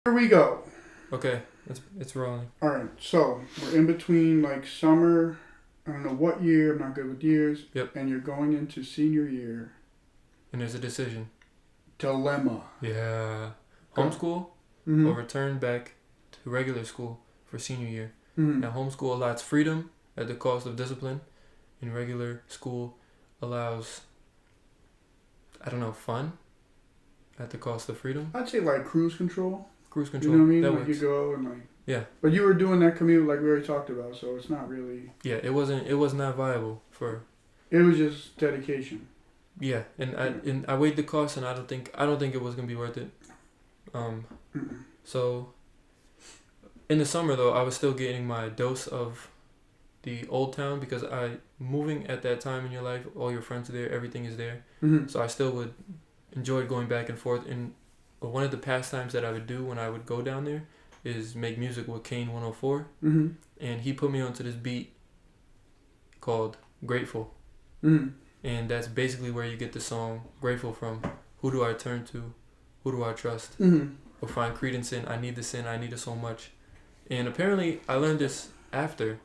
Here we go. Okay, it's rolling. All right, so we're in between like summer. I don't know what year. I'm not good with years. Yep. And you're going into senior year. And there's a decision. Dilemma. Yeah. Go. Homeschool Mm-hmm. or return back to regular school for senior year. Mm-hmm. Now, homeschool allows freedom at the cost of discipline, and regular school allows, fun at the cost of freedom. I'd say like cruise control. Cruise control. You know what I mean? That Like works. you go and like. Yeah. But you were doing that commute like we already talked about, so it's not really. Yeah, it was not viable for. It was just dedication. Yeah, and I weighed the cost, and I don't think it was gonna be worth it. So in the summer though, I was still getting my dose of the old town because moving at that time in your life, all your friends are there, everything is there. Mm-hmm. So I still would enjoy going back and forth. And one of the pastimes that I would do when I would go down there is make music with Kane 104, Mm-hmm. and he put me onto this beat called Grateful. Mm-hmm. And that's basically where you get the song Grateful from. Who do I turn to? Who do I trust? Mm-hmm. Or find credence in? I need this in. I need it so much. And apparently I learned this after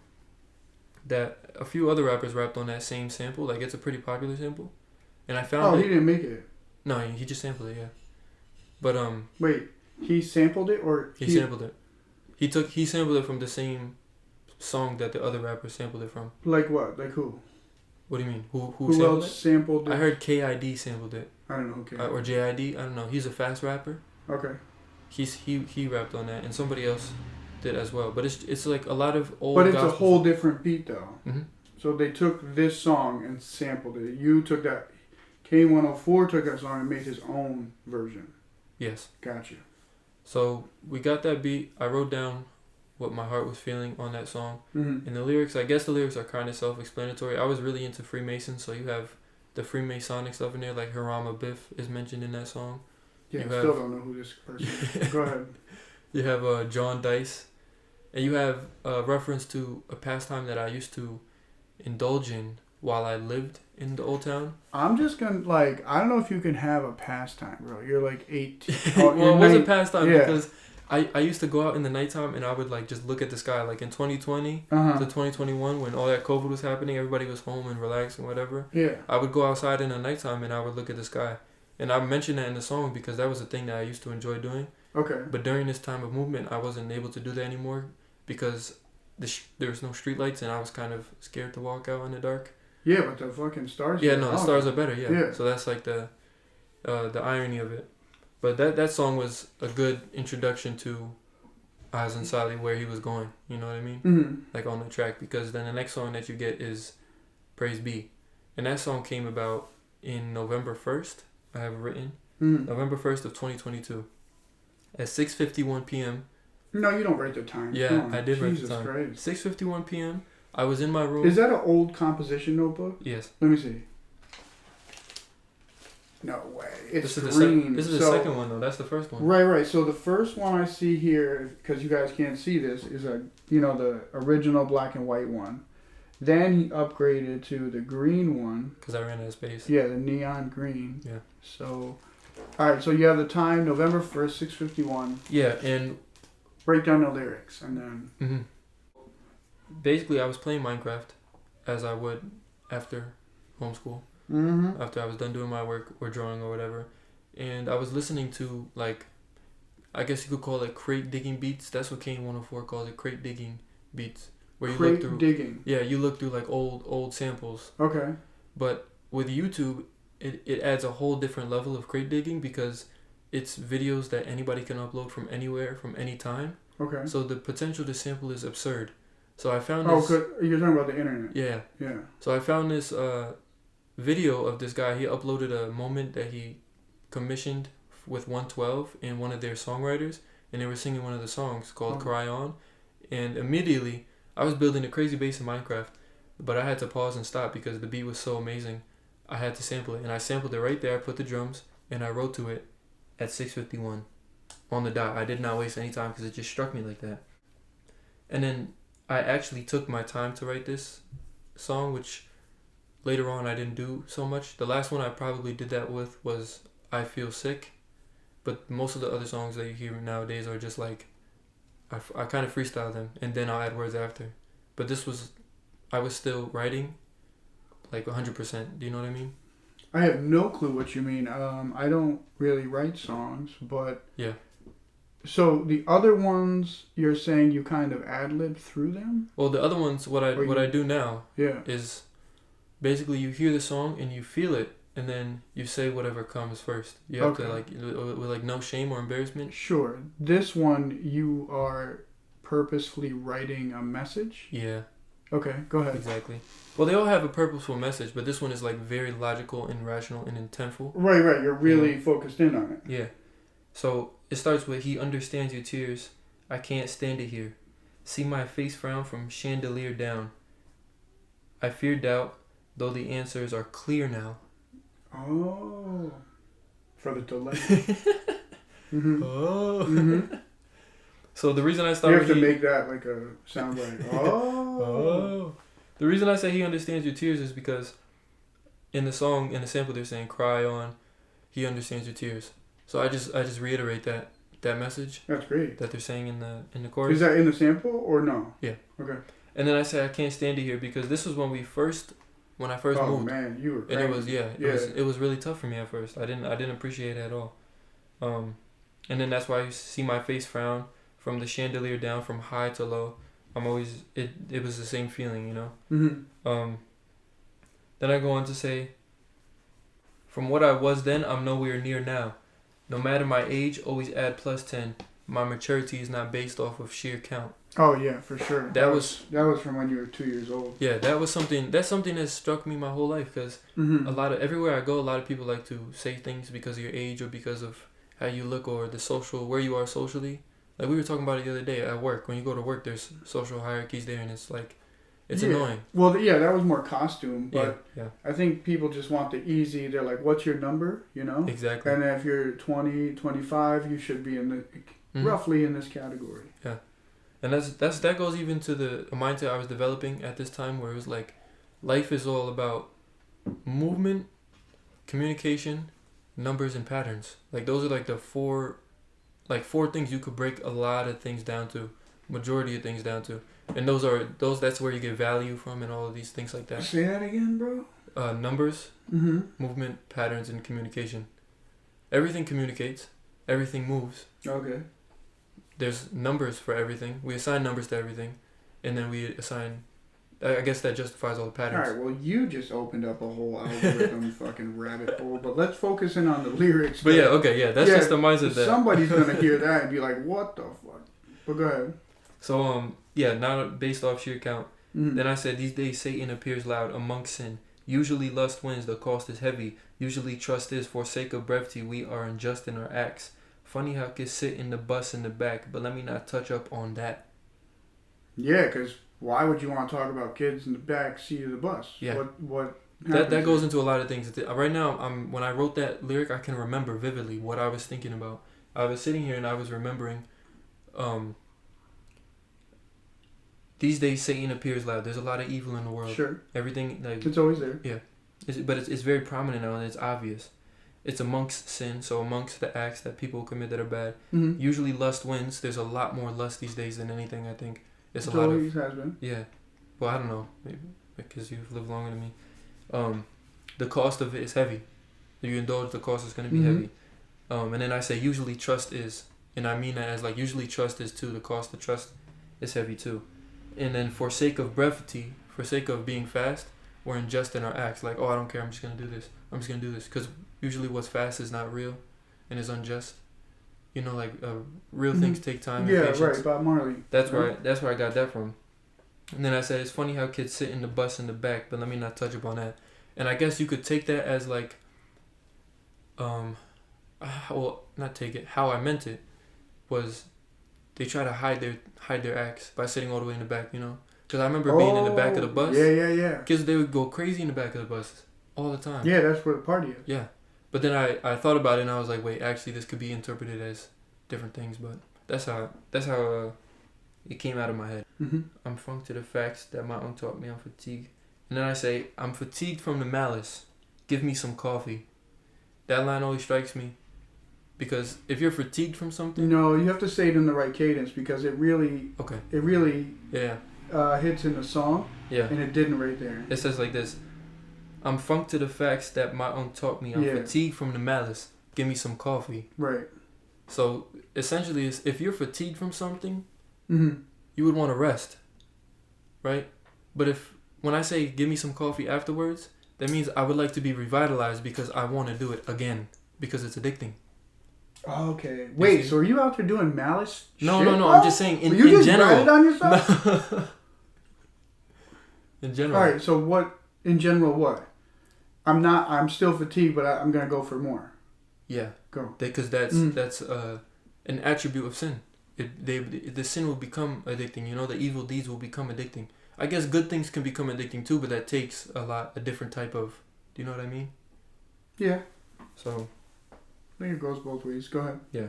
that a few other rappers rapped on that same sample. Like, it's a pretty popular sample. And I found he didn't make it. No, he just sampled it, yeah. But Wait, he sampled it or he sampled it. He sampled it from the same song that the other rappers sampled it from. Like what? Like who? What do you mean? Who Who sampled else it? sampled it? I heard KID sampled it. I don't know. Okay. Or JID. I don't know. He's a fast rapper. Okay. He rapped on that, and somebody else did as well. But it's like a lot of old. But it's a gospel whole different beat though. Mm-hmm. So they took this song and sampled it. You took that. K104 took that song and made his own version. Yes. Gotcha. So we got that beat. I wrote down what my heart was feeling on that song. Mm-hmm. And the lyrics, I guess the lyrics are kind of self-explanatory. I was really into Freemasons, so you have the Freemasonic stuff in there, like Harama Biff is mentioned in that song. Yeah, I You still don't know who this person is. Go ahead. You have John Dice. And you have a reference to a pastime that I used to indulge in while I lived in the old town. I'm just gonna I don't know if you can have a pastime, bro. You're like 18. Well, it was a pastime yeah. because I used to go out in the nighttime and I would just look at the sky. Like in 2020 Uh-huh. to 2021 when all that COVID was happening, everybody was home and relaxing, whatever. Yeah. I would go outside in the nighttime and I would look at the sky. And I mentioned that in the song because that was a thing that I used to enjoy doing. Okay. But during this time of movement, I wasn't able to do that anymore because there was no streetlights and I was kind of scared to walk out in the dark. Yeah, but the fucking stars. Yeah, no, the stars are better. Yeah. Yeah. So that's like the irony of it. But that song was a good introduction to Azan Sali, where he was going. You know what I mean? Mm-hmm. Like on the track, because then the next song that you get is Praise Be, and that song came about in November 1st. I have it written. Mm-hmm. November 1st of 2022 at 6:51 p.m. No, you don't write the time. Yeah, I did write the Jesus time. Christ. 6:51 p.m. I was in my room. Is that an old composition notebook? Yes. Let me see. No way. It's This green. is the second one though. That's the first one. Right. So the first one I see here, because you guys can't see this, is the original black and white one. Then he upgraded to the green one. Because I ran out of space. Yeah, the neon green. Yeah. So, all right. So you have the time, November 1st, 6:51. Yeah, and Break down the lyrics, and then. mm-hmm. Basically, I was playing Minecraft as I would after homeschool. Mm-hmm. After I was done doing my work or drawing or whatever. And I was listening to, I guess you could call it crate digging beats. That's what Kane 104 calls it, crate digging beats. Where you look through digging. Yeah, you look through old samples. Okay. But with YouTube, it adds a whole different level of crate digging because it's videos that anybody can upload from anywhere, from any time. Okay. So the potential to sample is absurd. So I found Oh, this... good. You're talking about the internet. Yeah. Yeah. So I found this video of this guy. He uploaded a moment that he commissioned with 112 and one of their songwriters, and they were singing one of the songs called Cry On. And immediately, I was building a crazy bass in Minecraft, but I had to pause and stop because the beat was so amazing. I had to sample it, and I sampled it right there. I put the drums, and I wrote to it at 6:51 on the dot. I did not waste any time because it just struck me like that. And then I actually took my time to write this song, which later on I didn't do so much. The last one I probably did that with was I Feel Sick, But most of the other songs that you hear nowadays are just like, I kind of freestyle them and then I'll add words after. But I was still writing like 100%. Do you know what I mean? I have no clue what you mean. I don't really write songs, but Yeah. so the other ones you're saying you kind of ad lib through them? Well, the other ones, what I do now Yeah. is basically you hear the song and you feel it, and then you say whatever comes first. You have to Okay. like with like no shame or embarrassment. Sure. This one you are purposefully writing a message? Yeah, Okay, go ahead. exactly. Well, they all have a purposeful message, but this one is like very logical and rational and intentful. Right, you're really focused in on it. Yeah. So it starts with, he understands your tears. I can't stand it here. See my face frown from chandelier down. I fear doubt, though the answers are clear now. Oh. For the delay. Mm-hmm. Oh. Mm-hmm. So the reason I You started have to make that like a soundbite. Oh. Oh. The reason I say he understands your tears is because in the song, in the sample, they're saying cry on, he understands your tears. So I just reiterate that message That's great. that they're saying in the chorus. Is that in the sample or no? Yeah. Okay. And then I say I can't stand it here because this was when I first Oh moved. man, you were. And it crazy. was it was really tough for me at first. I didn't appreciate it at all. And then that's why you see my face frown from the chandelier down from high to low. I'm always it was the same feeling, you know. Mm-hmm. Then I go on to say, from what I was then, I'm nowhere near now. No matter my age, always add plus 10. My maturity is not based off of sheer count. Oh yeah, for sure. That was from when you were 2 years old. yeah, that's something that struck me my whole life because Mm-hmm. everywhere I go, a lot of people like to say things because of your age or because of how you look or where you are socially. Like we were talking about it the other day at work. When you go to work, there's social hierarchies there, and it's like, it's annoying. Well, yeah, that was more costume, but Yeah, I think people just want the easy. They're like, "What's your number?" You know. exactly. And if you're 20, 25, you should be in the Mhm. roughly in this category. And that goes even to the mindset I was developing at this time, where it was like, life is all about movement, communication, numbers, and patterns. Like those are like the four things you could break a lot of things down to, majority of things down to, and that's where you get value from and all of these things like that. Say that again, bro. Numbers, Mm-hmm. movement, patterns, and communication. Everything communicates. Everything moves. Okay. There's numbers for everything. We assign numbers to everything, and then we assign. I guess that justifies all the All patterns. right. Well, you just opened up a whole algorithm fucking rabbit hole. But let's focus in on the lyrics. But yeah, okay, yeah, that's just the mindset that. Somebody's gonna hear that and be like, "What the fuck?" But go ahead. So yeah, not based off sheer count. Mm-hmm. Then I said, these days Satan appears loud amongst sin. Usually lust wins, the cost is heavy. Usually trust is for sake of brevity. We are unjust in our acts. Funny how kids sit in the bus in the back, but let me not touch up on that. Yeah, because why would you want to talk about kids in the back seat of the bus? Yeah. What? That goes into a lot of things. Right now, when I wrote that lyric, I can remember vividly what I was thinking about. I was sitting here and I was remembering, these days Satan appears loud. There's a lot of evil in the world. Sure. Everything like It's always there. it's very prominent now and it's obvious. It's amongst sin, so amongst the acts that people commit that are bad. Mm-hmm. Usually lust wins. There's a lot more lust these days than anything. I think it's a It lot of always has been. yeah. Well, I don't know, maybe because you've lived longer than me. The cost of it is heavy. If you indulge, the cost is going to be Mhm. heavy. And then I say usually trust is, and I mean that as like usually trust is too. The cost of trust is heavy too. And then for sake of brevity, for sake of being fast, we're unjust in our acts. Like, oh, I don't care. I'm just gonna do this. I'm just gonna do this because usually what's fast is not real, and is unjust. You know, like real Mhm. things take time. Yeah, and patience. right. Bob Marley. That's right? where I got that from. And then I said it's funny how kids sit in the bus in the back, but let me not touch upon that. And I guess you could take that as like, well, not take it. How I meant it was, they try to hide their acts by sitting all the way in the back. You know, because I remember being in the back of the bus. Yeah. Kids, they would go crazy in the back of the bus all the time. Yeah, that's where the party is. Yeah. But then I thought about it and I was like, wait, actually this could be interpreted as different things. But that's how it came out of my head. Mm-hmm. I'm funk to the facts that my uncle taught me. I'm fatigued. And then I say, I'm fatigued from the malice. Give me some coffee. That line always strikes me. Because if you're fatigued from something, No, you have to say it in the right cadence because it really yeah, hits in the song, yeah. and it didn't right there. It says like this: I'm funked to the facts that my own taught me. I'm fatigued from the malice. Give me some coffee. Right. So essentially, if you're fatigued from something, Mm-hmm. you would want to rest, right? But when I say give me some coffee afterwards, that means I would like to be revitalized because I want to do it again because it's addicting. Okay. Wait, so are you out there doing malice? No, shit, no. bro? I'm just saying in you just general. ratted on yourself? In general. All right. So what? In general, what? I'm still fatigued, but I'm gonna go for more. Yeah. Go. Because that's an attribute of sin. The sin will become addicting. You know, the evil deeds will become addicting. I guess good things can become addicting too, but that takes a different type of. Do you know what I mean? Yeah. So. I think it goes both ways. Go ahead. Yeah.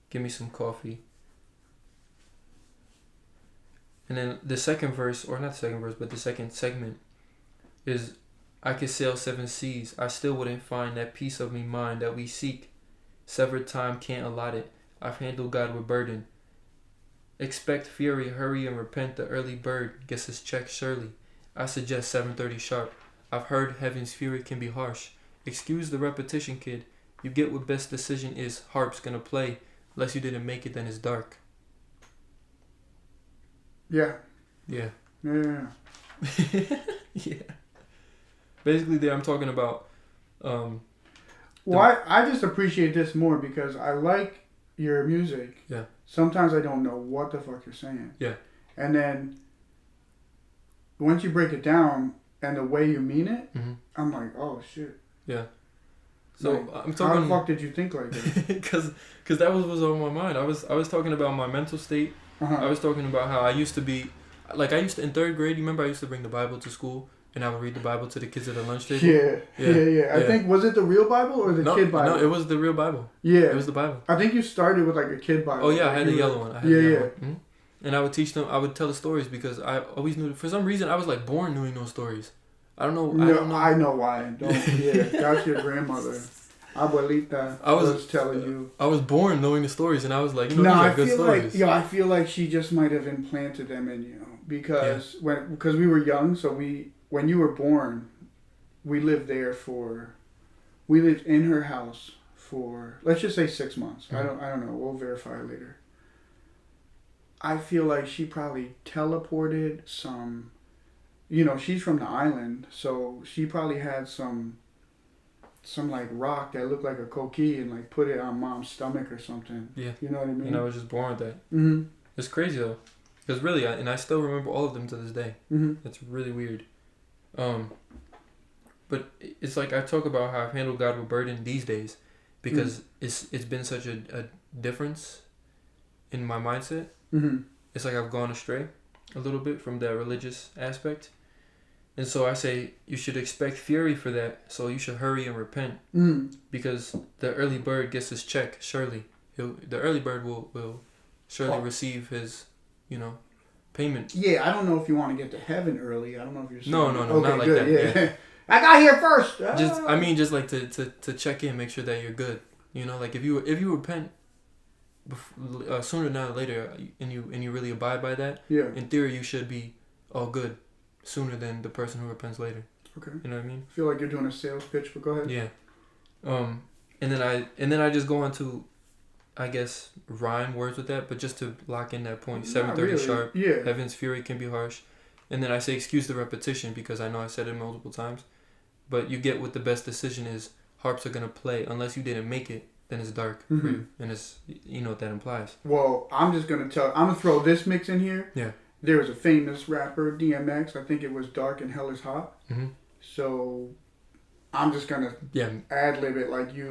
Give me some coffee. And then the second verse, or not the second verse, but the second segment is, I could sail 7 seas. I still wouldn't find that piece of me mind that we seek. Severed time can't allot it. I've handled God with burden. Expect fury, hurry and repent. The early bird gets his check surely. I suggest 7:30 sharp. I've heard heaven's fury can be harsh. Excuse the repetition, kid. You get what best decision is. Harp's gonna play. Unless you didn't make it, then it's dark. Yeah. Yeah. Yeah. Yeah. Basically, there I'm talking about. Well, I just appreciate this more because I like your music. Yeah. Sometimes I don't know what the fuck you're saying. Yeah. And then once you break it down and the way you mean it, Mm-hmm. I'm like, oh shit. Yeah. So like, I'm talking. How the fuck did you think like this? Because that was on my mind. I was talking about my mental state. Uh-huh. I was talking about how I used to be, like I used to in 3rd grade. You remember I used to bring the Bible to school and I would read the Bible to the kids at the lunch table. Yeah. I think, was it the real Bible or the kid Bible? No, it was the real Bible. Yeah. It was the Bible. I think you started with like a kid Bible. Oh yeah, I had the yellow one. Mm-hmm. And I would teach them. I would tell the stories because I always knew. For some reason, I was like born knowing those stories. I don't know. I know why. That's your grandmother. Abuelita was telling you. I was born knowing the stories, and I was like, these are good stories. I feel like she just might have implanted them in you because because we were young, so when you were born, we lived in her house for, let's just say 6 months. Mm-hmm. I don't know. We'll verify later. I feel like she probably teleported some. She's from the island, so she probably had some like rock that looked like a coquille and like put it on mom's stomach or something. Yeah. You know what I mean? And I was just born with that. Mm-hmm. It's crazy though, because really, and I still remember all of them to this day. Mm-hmm. It's really weird. But it's like I talk about how I've handled God with burden these days, because it's been such a difference in my mindset. Mm-hmm. It's like I've gone astray a little bit from that religious aspect. And so I say you should expect fury for that. So you should hurry and repent, because the early bird gets his check. Surely, the early bird will surely receive his, payment. Yeah, I don't know if you want to get to heaven early. I don't know if you're saying No, okay, not like good, that. Yeah. I got here first. Just like to check in, make sure that you're good. Like if you repent sooner than later, and you really abide by that. Yeah. In theory, you should be all good sooner than the person who repents later. Okay. You know what I mean? I feel like you're doing a sales pitch, but go ahead. Yeah. And then I just go on to, I guess, rhyme words with that, but just to lock in that point, 7:30 really. sharp. Yeah. Heaven's fury can be harsh, and then I say excuse the repetition because I know I said it multiple times, but you get what the best decision is. Harps are gonna play unless you didn't make it. Then it's dark for you, and it's what that implies. Well, I'm gonna throw this mix in here. Yeah. There was a famous rapper, DMX. I think it was Dark and Hell is Hot. Mm-hmm. So I'm just gonna ad-lib it like you.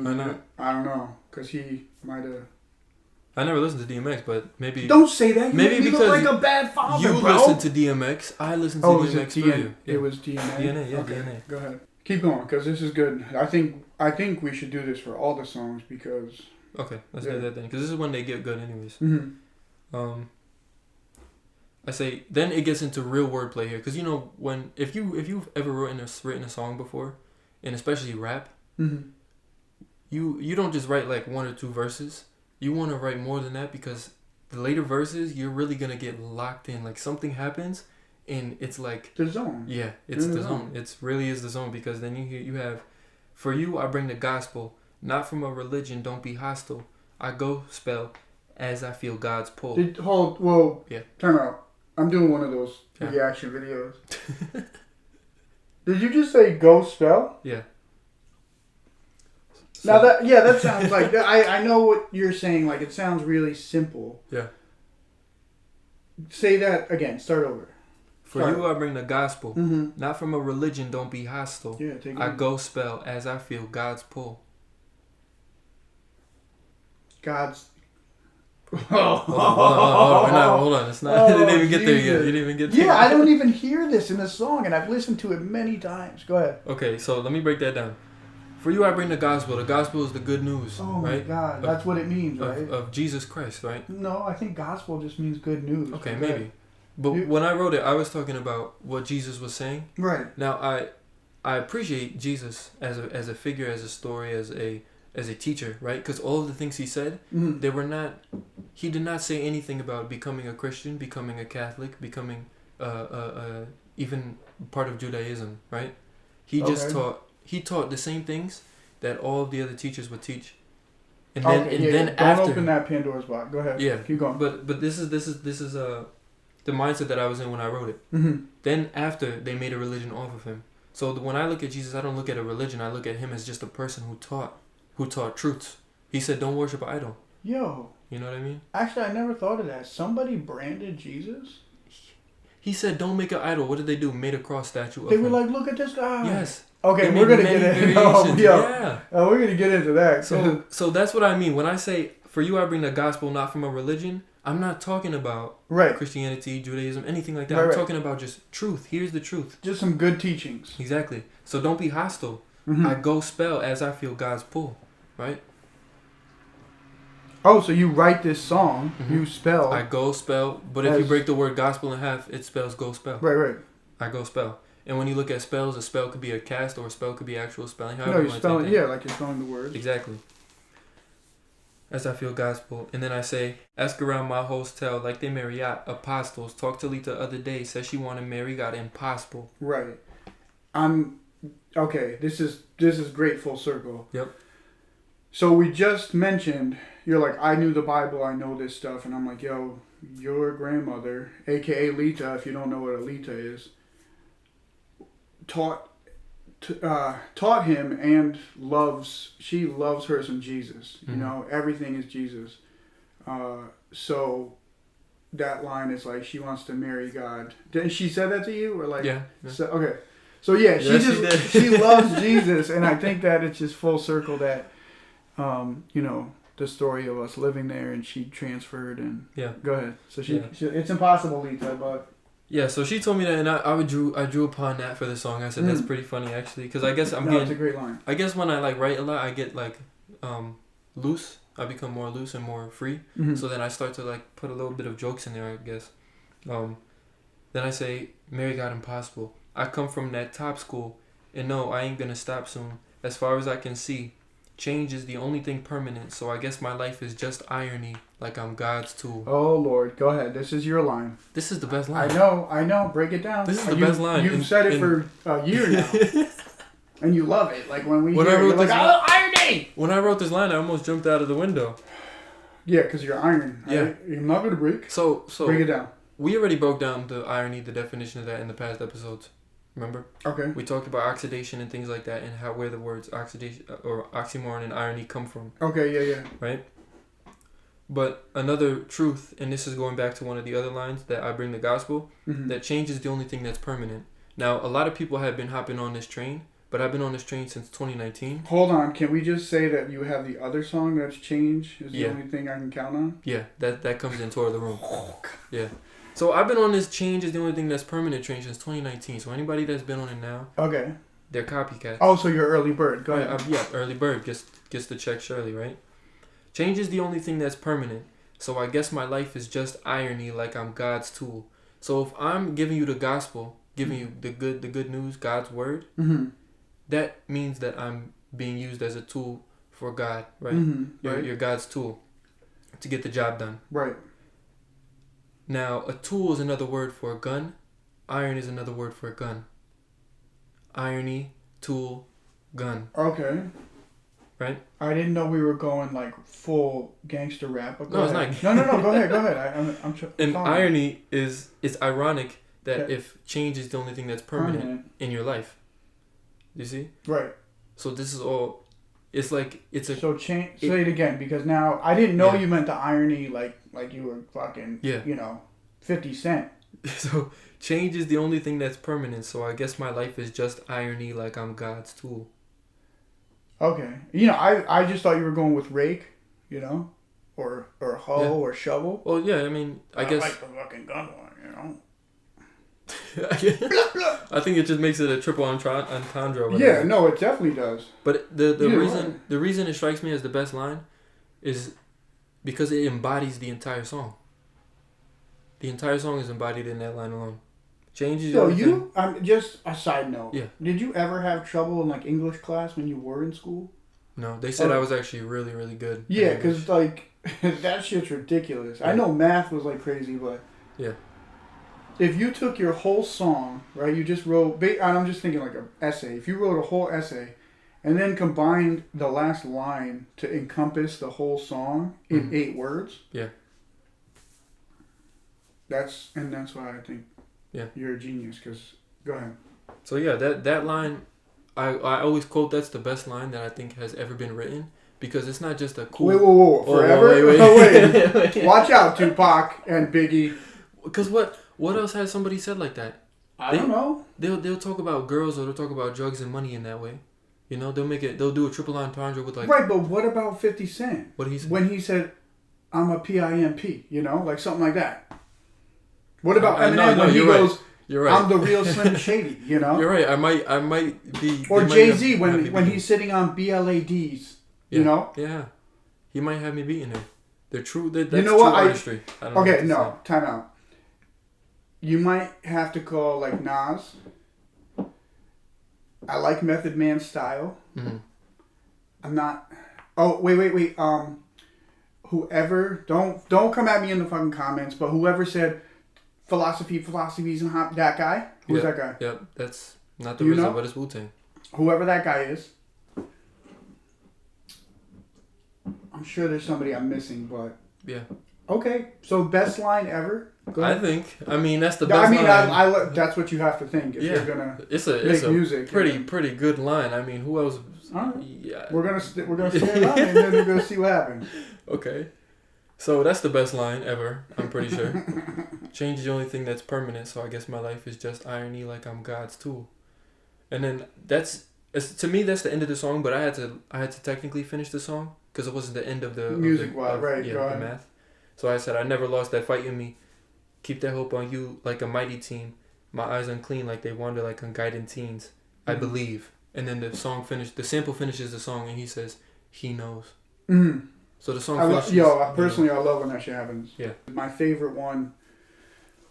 I don't know, because he might have. I never listened to DMX, but maybe. Don't say that. Maybe because look like a bad father, you bro. listen to DMX. I listen to DMX for you. It was DNA. DNA, yeah, okay. DNA. Go ahead. Keep going, because this is good. I think we should do this for all the songs because. Okay, let's do that then, because this is when they get good, anyways. Mm-hmm. I say then it gets into real wordplay here, because if you've ever written a song before, and especially rap, you don't just write like 1 or 2 verses. You want to write more than that, because the later verses you're really gonna get locked in. Like something happens, and it's like The zone. yeah, it's the zone. It's really is the zone, because then you have, for you I bring the gospel, not from a religion. Don't be hostile. I go spell as I feel God's pull. Yeah. Time out. I'm doing one of those reaction videos. Did you just say go spell? Yeah. Now that sounds like I know what you're saying. Like it sounds really simple. Yeah. Say that again. Start over. For you I bring the gospel, Mm-hmm. not from a religion. Don't be hostile. Yeah. Take it. I go spell as I feel God's pull. God's. Hold on. It's not. It didn't even get there yet. You didn't even get there. Yeah, I don't even hear this in the song, and I've listened to it many times. Go ahead. Okay, so let me break that down. For you I bring the gospel. The gospel is the good news, Oh my right? God, that's what it means, right? Of Jesus Christ, right? No, I think gospel just means good news. Okay, maybe. But when I wrote it, I was talking about what Jesus was saying. Right. Now I appreciate Jesus as a figure, as a story, as a teacher, right? Because all of the things he said, Mm-hmm. they were not. He did not say anything about becoming a Christian, becoming a Catholic, becoming even part of Judaism, right? He just taught. He taught the same things that all of the other teachers would teach. And then Don't after, open that Pandora's box. Go ahead. Yeah. Keep going. But this is the mindset that I was in when I wrote it. Mm-hmm. Then after they made a religion off of him. So when I look at Jesus, I don't look at a religion. I look at him as just a person who taught truths. He said, "Don't worship an idol." Yo. You know what I mean? Actually, I never thought of that. Somebody branded Jesus. He said, "Don't make an idol." What did they do? Made a cross statue of They him. were like, "Look at this guy." Yes. Okay, They we're made gonna get many into variations. Yeah. we're gonna get into that. So that's what I mean when I say, "For you, I bring the gospel, not from a religion." I'm not talking about right. Christianity, Judaism, anything like that. Right, I'm right. talking about just truth. Here's the truth. Just some good teachings. Exactly. So don't be hostile. Mm-hmm. I go spell as I feel God's pull, right? Oh, so you write this song, Mhm. you spell. I go spell, but if you As- break the word gospel in half, it spells go spell. Right. I go spell. And when you look at spells, a spell could be a cast or a spell could be actual spelling. No, However you're you want to spelling. take that. Yeah, like you're spelling the words. Exactly. As I feel gospel. And then I say, ask around my hostel like they Marriott apostles. Talk to Lita the other day. Said she wanted Mary got impossible. Right. Okay. This is great full circle. Yep. So we just mentioned you're like, I knew the Bible, I know this stuff, and I'm like, yo, your grandmother, aka Lita, if you don't know what a Lita is, taught him and she loves her some Jesus. You Mhm. know, everything is Jesus. So that line is like she wants to marry God. Did she say that to you or like? Yeah. So, okay. So yeah, Yeah, she did. she loves Jesus, and I think that it's just full circle that, you know, the story of us living there and she transferred and Yeah. go ahead. So Yeah. it's impossible, Lita, but Yeah, so she told me that, and I drew upon that for the song. I said that's pretty funny actually, because I guess it's a great line. I guess when I like write a lot, I get like loose. I become more loose and more free. Mhm. So then I start to like put a little bit of jokes in there, I guess. Then I say, Mary got impossible. I come from that top school, and no, I ain't gonna stop soon. As far as I can see, change is the only thing permanent. So I guess my life is just irony, like I'm God's tool. Oh Lord, go ahead. This is your line. This is the best line. I know. Break it down. This is the best line. You've said it for a year now, and you love it. Like when we When hear I it, wrote you're like, this "Oh, irony!" When I wrote this line, I almost jumped out of the window. Yeah, because you're iron. Yeah. Right? You're not gonna break. So Break it down. we already broke down the irony, the definition of that in the past episodes. Remember? Okay. We talked about oxidation and things like that, and where the words oxidation or oxymoron and irony come from, Okay. Yeah. right? But another truth, and this is going back to one of the other lines that I bring the gospel, Mhm. that change is the only thing that's permanent. Now, a lot of people have been hopping on this train, but I've been on this train since 2019. Hold on. Can we just say that you have the other song that's Change is the Yeah. only thing I can count on? Yeah, that comes in Tour of the Room. Yeah. So I've been on this change is the only thing that's permanent train since 2019. So anybody that's been on it now, Okay. they're copycats. Oh, so you're early bird. Go ahead. Yeah, early bird gets the check Shirley, right? Change is the only thing that's permanent. So I guess my life is just irony, like I'm God's tool. So if I'm giving you the gospel, giving you the good news, God's word, Mm-hmm. that means that I'm being used as a tool for God, right? Right. You're God's tool to get the job done. Right. Now, a tool is another word for a gun. Iron is another word for a gun. Irony, tool, gun. Okay. Right? I didn't know we were going like full gangster rap. But No, it's ahead. not. No. Go ahead. I'm And following. irony is, it's ironic that Yeah. if change is the only thing that's permanent in your life. You see? Right. So this is all, it's like, it's a... So say it again, because now I didn't know Yeah. you meant the irony like you were fucking, Yeah. 50 Cent. So change is the only thing that's permanent. So I guess my life is just irony, like I'm God's tool. Okay. I just thought you were going with rake, or hoe Yeah. or shovel. Well, yeah, I mean, I guess... like the fucking gun one, I think it just makes it a triple entendre. Or Yeah, whatever. no, it definitely does. But the Either reason way. the reason it strikes me as the best line is because it embodies the entire song. The entire song is embodied in that line alone. Changes. So just a side note. Yeah. Did you ever have trouble in like English class when you were in school? No, they said Oh. I was actually really, really good. Yeah, at English. because like that shit's ridiculous. I Yeah. know math was like crazy, but Yeah. if you took your whole song, right, you just wrote, and I'm just thinking like an essay. If you wrote a whole essay, and then combined the last line to encompass the whole song in 8 words. Yeah. That's why I think Yeah. you're a genius. Because go ahead. So yeah, that line, I always quote, that's the best line that I think has ever been written, because it's not just a cool. Wait, Oh, forever? wait. Oh, wait. Watch out, Tupac and Biggie. Because what else has somebody said like that? I don't know. They'll talk about girls, or they'll talk about drugs and money in that way. They'll do a triple entendre with like. Right, but what about 50 Cent? What he said? When he said, "I'm a PIMP," like something like that. What about Eminem when he you're right. goes, You're right. "I'm the real Slim Shady," You're right. I might be. Or they might Jay-Z have me when beaten. he's sitting on BLADs, Yeah. Yeah. He might have me beaten there. They're true. That's You know true what? artistry. I don't know Okay, what to no, time out. You might have to call like Nas. I like Method Man's style. say. Mhm. I'm not. Oh wait. Whoever don't come at me in the fucking comments, but whoever said philosophies and hop, that guy. Who's that guy? Yep. That's not the You RZA, know? but it's Wu-Tang. Whoever that guy is. I'm sure there's somebody I'm missing, but Yeah. okay. So best line ever. Go I ahead. think. I mean, that's the best I mean, line. that's what you have to think if Yeah. you're gonna It's make a music. pretty good line. I mean, who else? All right. Yeah. We're gonna stay around and then we're gonna see what happens. Okay. So that's the best line ever, I'm pretty sure. Change is the only thing that's permanent, so I guess my life is just irony, like I'm God's tool. And then to me that's the end of the song, but I had to technically finish the song because it wasn't the end of the Music, right? Yeah, Go the ahead. math. So I said, I never lost that fight in me. Keep that hope on you like a mighty team. My eyes unclean like they wander like unguided teens. I Mhm. believe. And then the sample finishes the song and he says, he knows. Mm-hmm. So the song I finishes. personally, I love when that shit happens. Yeah. My favorite one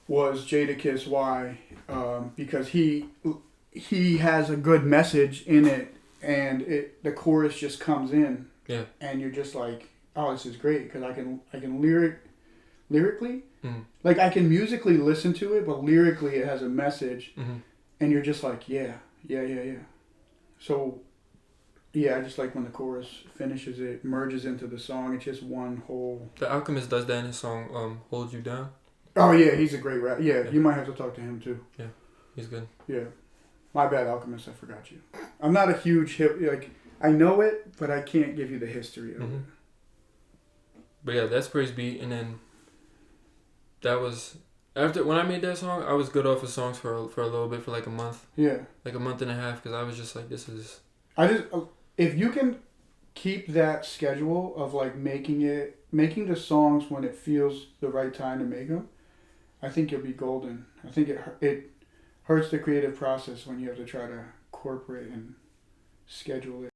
was Jadakiss. Why? Because he has a good message in it, and the chorus just comes in. Yeah. And you're just like, oh, this is great because I can lyrically, Mhm. like I can musically listen to it, but lyrically it has a message, Mhm. and you're just like, yeah. So. Yeah, I just like when the chorus finishes, it merges into the song. It's just one whole. The Alchemist does that in his song Hold You Down. Oh yeah, he's a great rapper. Yeah, Yeah. you might have to talk to him too. He's good. Yeah, my bad, Alchemist. I forgot you. I'm not a huge I know it, but I can't give you the history of it. Mhm. But yeah, that's Praise Beat, and then that was after when I made that song. I was good off of songs for a little bit, for like a month, Yeah, like a month and a half, because I was just like, this is. if you can keep that schedule of like making the songs when it feels the right time to make them, I think you'll be golden. I think it hurts the creative process when you have to try to incorporate and schedule it